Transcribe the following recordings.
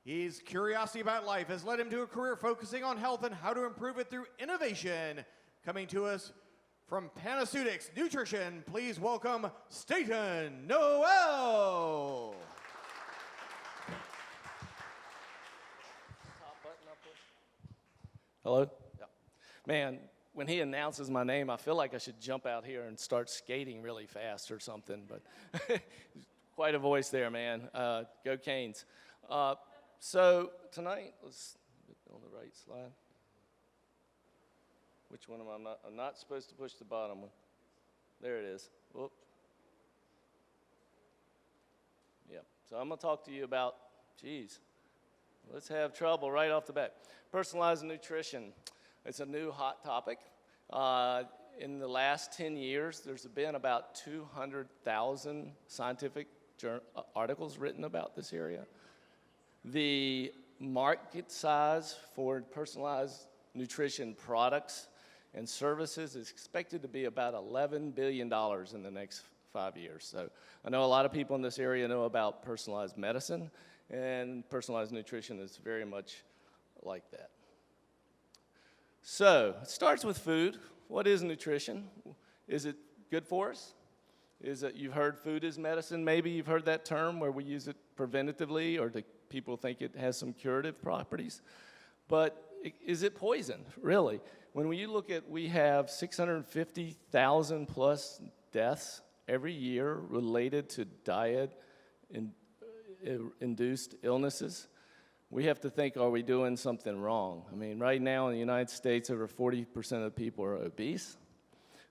His curiosity about life has led him to a career focusing on health and how to improve it through innovation. Coming to us from Panaceutics Nutrition, please welcome Staton Noel. Hello? Yeah. Man, when he announces my name, I feel like I should jump out here and start skating really fast or something, but quite a voice there, man. Go Canes. So tonight, let's get on the right slide. Which one am I not? I'm not supposed to push the bottom one. There it is. Whoop. Yep. So I'm going to talk to you about, let's have trouble right off the bat. Personalizing nutrition. It's a new hot topic. In the last 10 years, there's been about 200,000 scientific articles written about this area. The market size for personalized nutrition products and services is expected to be about $11 billion in the next 5 years. So I know a lot of people in this area know about personalized medicine, and personalized nutrition is very much like that. So it starts with food. What is nutrition? Is it good for us? Is it, you've heard food is medicine, maybe you've heard that term where we use it preventatively or people think it has some curative properties. But is it poison, really? When you look at, we have 650,000 plus deaths every year related to diet-induced illnesses. We have to think, are we doing something wrong? I mean, right now in the United States, over 40% of people are obese.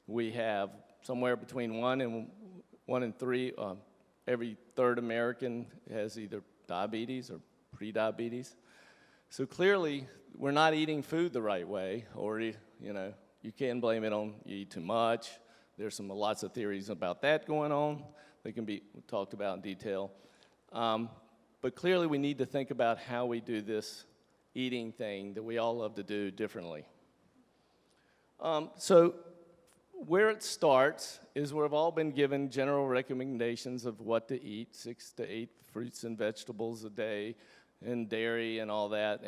We have somewhere between 1 and 3, every third American has either diabetes or pre-diabetes. So clearly, we're not eating food the right way, or you can blame it on you eat too much. There's lots of theories about that going on. They can be talked about in detail. But clearly, we need to think about how we do this eating thing that we all love to do differently. So where it starts is we've all been given general recommendations of what to eat, 6 to 8 fruits and vegetables a day, and dairy and all that.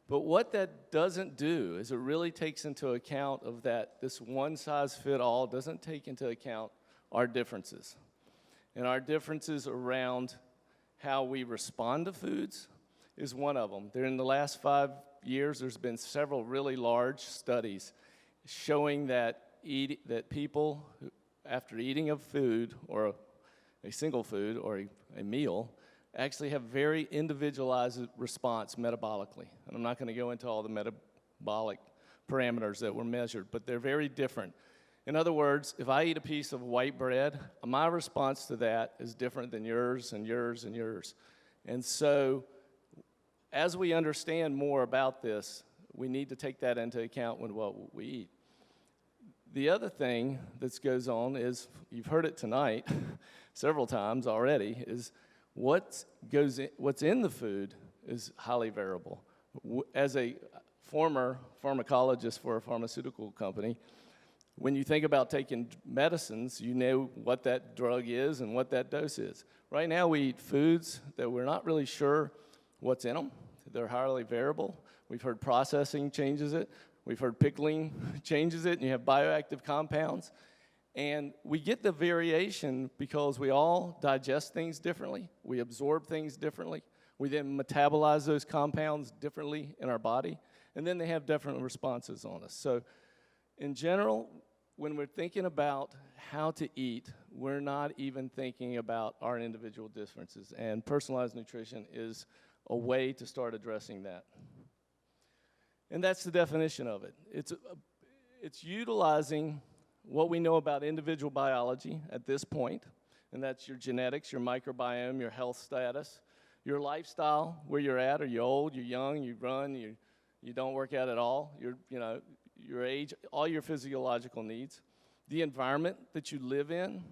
But what that doesn't do is it really takes into account of that this one-size-fit-all doesn't take into account our differences. And our differences around how we respond to foods is one of them. During the last 5 years, there's been several really large studies showing that people, after eating a food or a single food or a meal, actually have very individualized response metabolically. And I'm not going to go into all the metabolic parameters that were measured, but they're very different. In other words, if I eat a piece of white bread, my response to that is different than yours and yours and yours. And so as we understand more about this, we need to take that into account when what we eat. The other thing that goes on is, you've heard it tonight several times already, is what's in the food is highly variable. As a former pharmacologist for a pharmaceutical company, when you think about taking medicines, you know what that drug is and what that dose is. Right now we eat foods that we're not really sure what's in them. They're highly variable. We've heard processing changes it. We've heard pickling changes it, and you have bioactive compounds. And we get the variation because we all digest things differently. We absorb things differently. We then metabolize those compounds differently in our body. And then they have different responses on us. So in general, when we're thinking about how to eat, we're not even thinking about our individual differences. And personalized nutrition is a way to start addressing that. And that's the definition of it. It's utilizing what we know about individual biology at this point, and that's your genetics, your microbiome, your health status, your lifestyle, where you're at. Are you old, you're young, you run, you don't work out at all, your age, all your physiological needs. The environment that you live in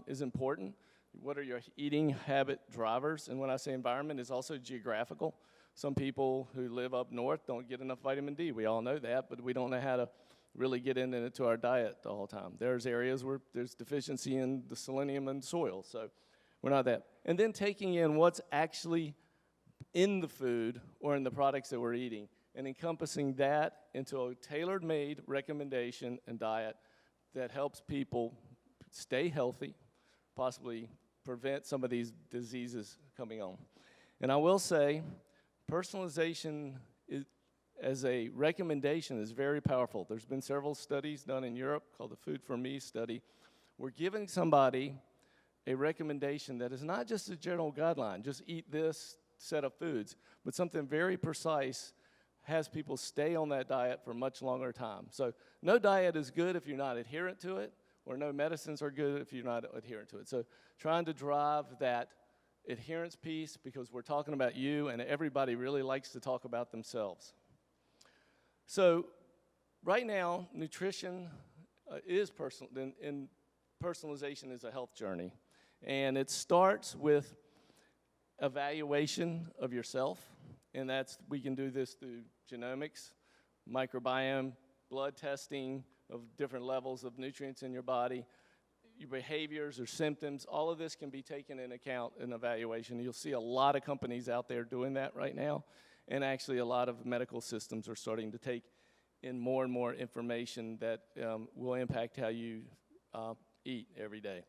is important. What are your eating habit drivers? And when I say environment, it's also geographical. Some people who live up north don't get enough vitamin D. We all know that, but we don't know how to really get into our diet the whole time. There's areas where there's deficiency in the selenium in soil, so we're not that. And then taking in what's actually in the food or in the products that we're eating, and encompassing that into a tailor-made recommendation and diet that helps people stay healthy, possibly prevent some of these diseases coming on. And I will say, personalization as a recommendation is very powerful. There's been several studies done in Europe called the Food for Me study. We're giving somebody a recommendation that is not just a general guideline, just eat this set of foods, but something very precise has people stay on that diet for much longer time. So no diet is good if you're not adherent to it, or no medicines are good if you're not adherent to it. So trying to drive that adherence piece, because we're talking about you, and everybody really likes to talk about themselves. So right now, nutrition is personal, and personalization is a health journey. And it starts with evaluation of yourself, and we can do this through genomics, microbiome, blood testing of different levels of nutrients in your body, your behaviors or symptoms. All of this can be taken into account in evaluation. You'll see a lot of companies out there doing that right now, and actually a lot of medical systems are starting to take in more and more information that will impact how you eat every day.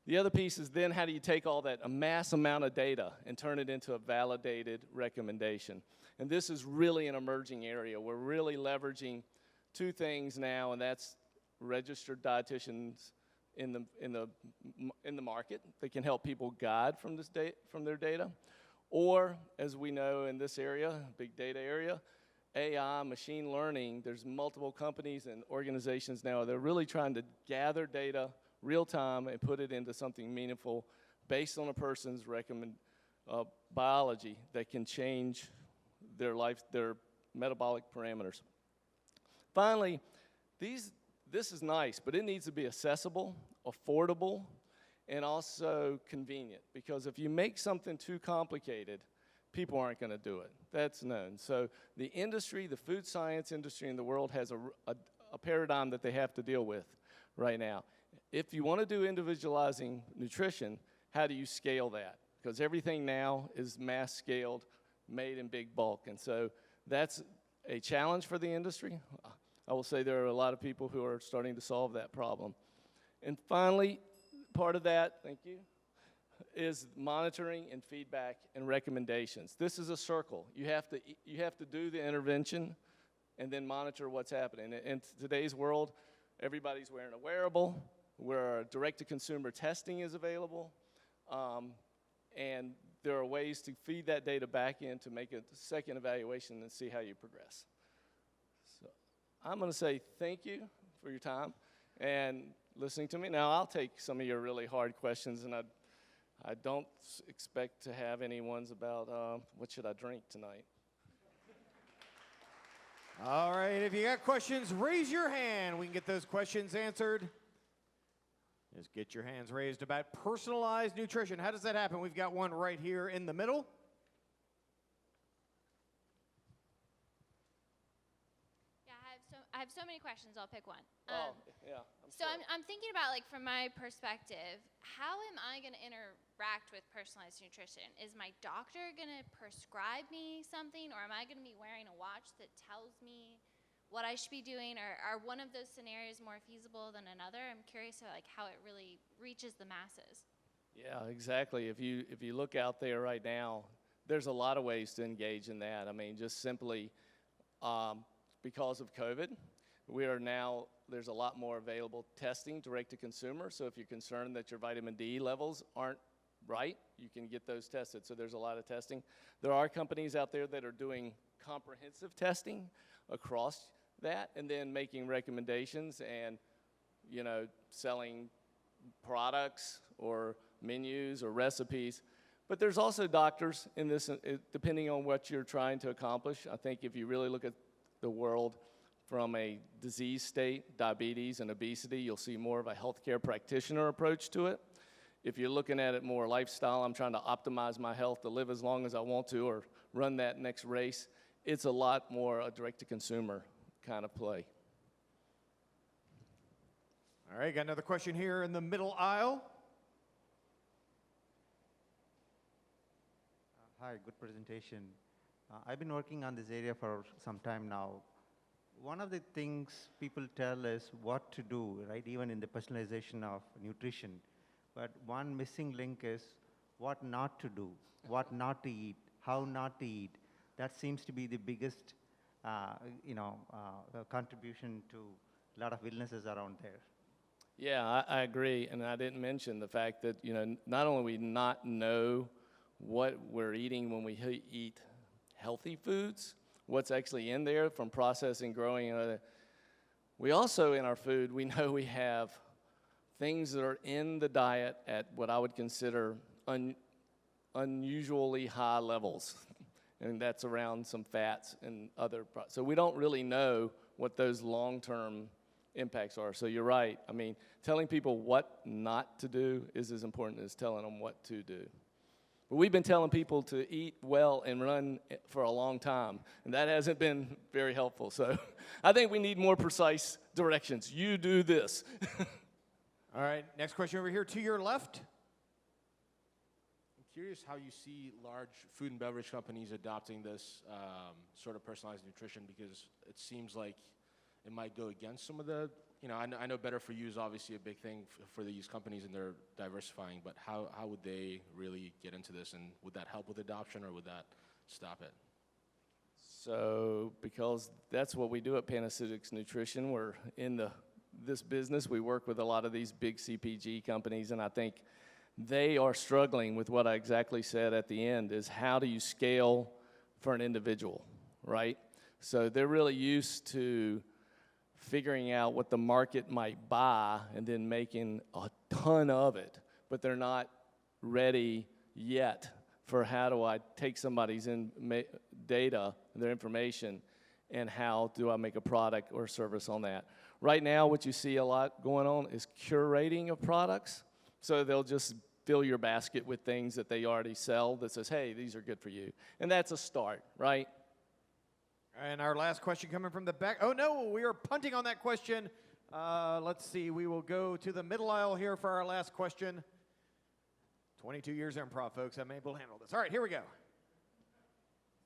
The other piece is then how do you take all that, a mass amount of data, and turn it into a validated recommendation. And this is really an emerging area. We're really leveraging two things now, and that's registered dietitians in the market that can help people guide from their data, or as we know in this area, big data area, AI, machine learning. There's multiple companies and organizations now that are really trying to gather data real time and put it into something meaningful based on a person's biology that can change their life, their metabolic parameters. Finally, this is nice, but it needs to be accessible, affordable, and also convenient, because if you make something too complicated, people aren't going to do it. That's known. So the industry, the food science industry in the world has a paradigm that they have to deal with right now. If you want to do individualizing nutrition, how do you scale that? Because everything now is mass scaled, made in big bulk. And so that's a challenge for the industry. I will say there are a lot of people who are starting to solve that problem. And finally, part of that, thank you, is monitoring and feedback and recommendations. This is a circle. You have to do the intervention and then monitor what's happening. In today's world, everybody's wearing a wearable, where direct-to-consumer testing is available, and there are ways to feed that data back in to make a second evaluation and see how you progress. So I'm going to say thank you for your time and listening to me. Now, I'll take some of your really hard questions, and I don't expect to have any ones about what should I drink tonight. All right, if you got questions, raise your hand. We can get those questions answered. Just get your hands raised about personalized nutrition. How does that happen? We've got one right here in the middle. Yeah, I have so many questions. I'll pick one. Yeah. I'm thinking about, like, from my perspective, how am I going to interact with personalized nutrition? Is my doctor going to prescribe me something, or am I going to be wearing a watch that tells me what I should be doing, or are one of those scenarios more feasible than another? I'm curious about, like, how it really reaches the masses. Yeah, exactly. If you look out there right now, there's a lot of ways to engage in that. I mean, just simply because of COVID, there's a lot more available testing direct to consumer. So if you're concerned that your vitamin D levels aren't right, you can get those tested. So there's a lot of testing. There are companies out there that are doing comprehensive testing across that, and then making recommendations and, selling products or menus or recipes. But there's also doctors in this, depending on what you're trying to accomplish. I think if you really look at the world from a disease state, diabetes and obesity, you'll see more of a healthcare practitioner approach to it. If you're looking at it more lifestyle, I'm trying to optimize my health to live as long as I want to or run that next race, it's a lot more a direct-to-consumer kind of play. All right, got another question here in the middle aisle. Hi, good presentation. I've been working on this area for some time now. One of the things people tell is what to do, right, even in the personalization of nutrition. But one missing link is what not to do, what not to eat, how not to eat. That seems to be the biggest contribution to a lot of illnesses around there. Yeah, I agree, and I didn't mention the fact that, not only we not know what we're eating when we eat healthy foods, what's actually in there from processing, growing, we also, in our food, we know we have things that are in the diet at what I would consider unusually high levels, and that's around some fats and other, so we don't really know what those long-term impacts are. So you're right. I mean, telling people what not to do is as important as telling them what to do. But we've been telling people to eat well and run for a long time, and that hasn't been very helpful. So I think we need more precise directions. You do this. All right, next question over here to your left. I'm curious how you see large food and beverage companies adopting this sort of personalized nutrition, because it seems like it might go against some of the, I know better for you is obviously a big thing for these companies and they're diversifying, but how would they really get into this, and would that help with adoption or would that stop it? So because that's what we do at Panaceutics Nutrition, we're in this business. We work with a lot of these big CPG companies, and I think they are struggling with what I exactly said at the end, is how do you scale for an individual, right? So they're really used to figuring out what the market might buy and then making a ton of it, but they're not ready yet for how do I take somebody's data, their information, and how do I make a product or service on that. Right now, what you see a lot going on is curating of products. So they'll just fill your basket with things that they already sell that says, hey, these are good for you. And that's a start, right? And our last question coming from the back. Oh, no, we are punting on that question. Let's see. We will go to the middle aisle here for our last question. 22 years improv, folks. I'm able to handle this. All right, here we go.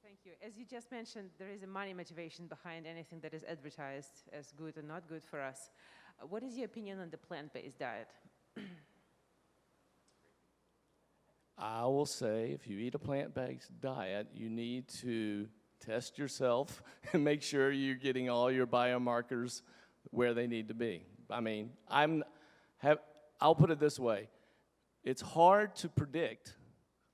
Thank you. As you just mentioned, there is a money motivation behind anything that is advertised as good or not good for us. What is your opinion on the plant-based diet? I will say if you eat a plant-based diet, you need to test yourself and make sure you're getting all your biomarkers where they need to be. I mean, I'll put it this way. It's hard to predict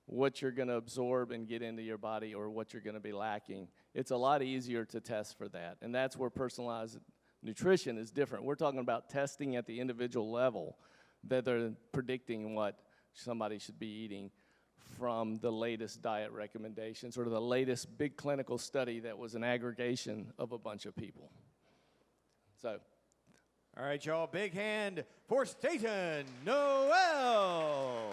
what you're going to absorb and get into your body or what you're going to be lacking. It's a lot easier to test for that, and that's where personalized nutrition is different. We're talking about testing at the individual level, that they're predicting what somebody should be eating from the latest diet recommendations or the latest big clinical study that was an aggregation of a bunch of people. So, all right, y'all, big hand for Staton Noel.